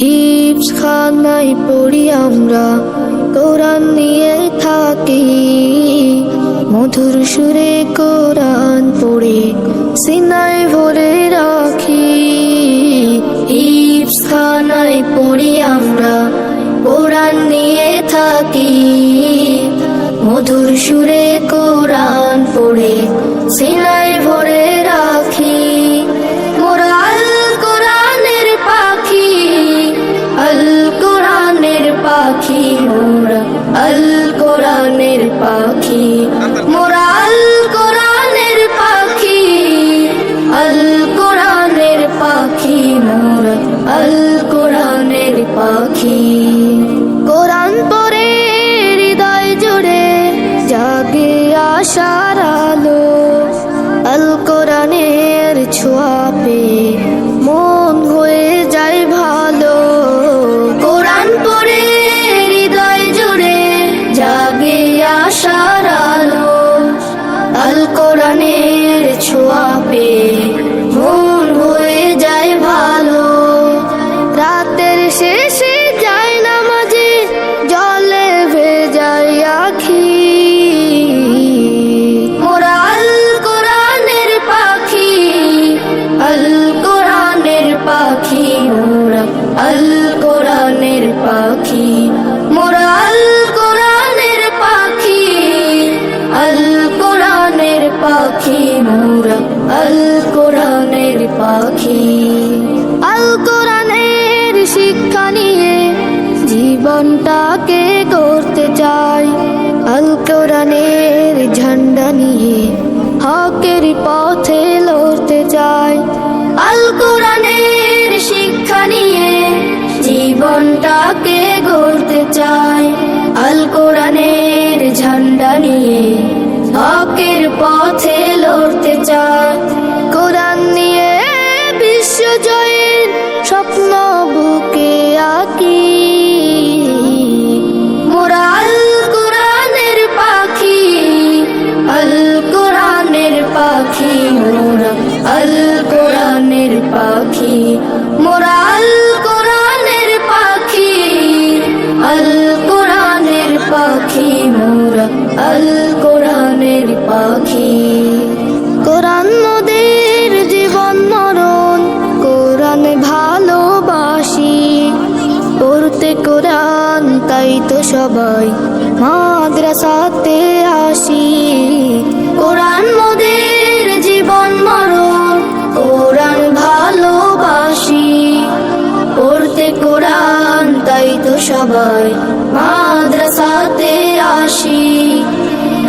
হিফজখানায় পড়ি আমরা, কোরআন নিয়ে থাকি, মধুর সুরে কোরআন পড়ে সিনায় ভরে রাখি। হিফজখানায় পড়ি আমরা, কোরআন নিয়ে থাকি, মধুর সুরে কোরআন পড়ে সিনায় ভরে রাখি। মোরা আল কোরআনের পাখি, আল কোরআনের পাখি, মোরা আল কোরআনের পাখি, মোরা আল কোরআনের পাখি, আল কোরআনের পাখি, মোরা আল কোরআনের পাখি। কোরআন পড়ে হৃদয় জুড়ে জাগে আশার আলো, আল কোরআনের ছোঁয়া পেয়ে মন হয়ে যায় ভালো। কোরআন পড়ে হৃদয় জুড়ে জাগে আশার আলো, আল কোরআনের ছোঁয়া পেয়ে মন হয়ে যায় ভালো। রাতের শেষে যায় নামাজে জলে ভেজায় আখি, মোরা আল কোরআনের পাখি, আল কোরআনের পাখি, মোরা আল কোরআনের পাখি, মোরা আল কোরআনের পাখি, আল কোরআনের পাখি, মোরা আল কোরআনের পাখি। আল কোরআনের শিক্ষা নিয়ে জীবনটাকে করতে চাই, আল কোরআনের ঝান্ডা নিয়ে হকের পথে লড়তে চাই। আল কোরআনের শিক্ষা নিয়ে জীবনটাকে গড়তে চাই, আল কোরআনের ঝান্ডা নিয়ে হকের পথে লড়তে চাই। কোরআন নিয়ে বিশ্ব জয়ের স্বপ্ন বুকে আঁকি, মোরা আল কোরআনের পাখি, আল কোরআনের পাখি, মোরা আল কোরআনের পাখি, মোরা আল কোরআনের পাখি, আল কোরআনের পাখি, মোরা আল কোরআনের পাখি। কোরআন মোদের জীবন মরণ, কোরআন ভালোবাসি, পড়তে কোরআন তাই তো সবাই মাদ্রাসাতে আসি। কোরআন মোদের জীবন মরণ, কোরআন ভালোবাসি, পড়তে কোরআন তাই তো সবাই মাদ্রাসাতে আসি।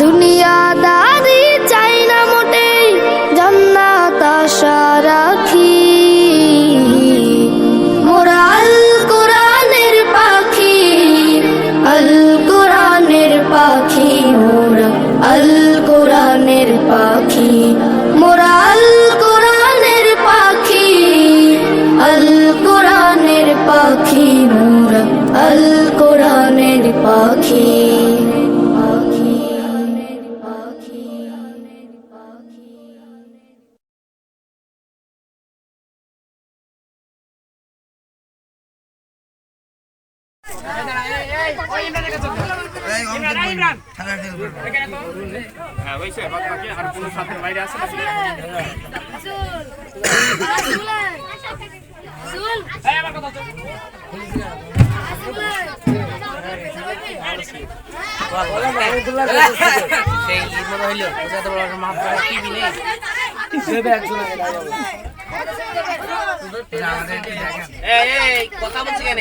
দুনিয়াদারি চাই না মোটেই, জান্নাত আশা রাখি, মোরা আল কোরআনের পাখি, আল কোরআনের পাখি, মোরা আল কোরআনের পাখি, মোরা আল কোরআনের পাখি, আল কোরআনের পাখি, মোরা আল কোরআনের পাখি। কথা বলছি কেন?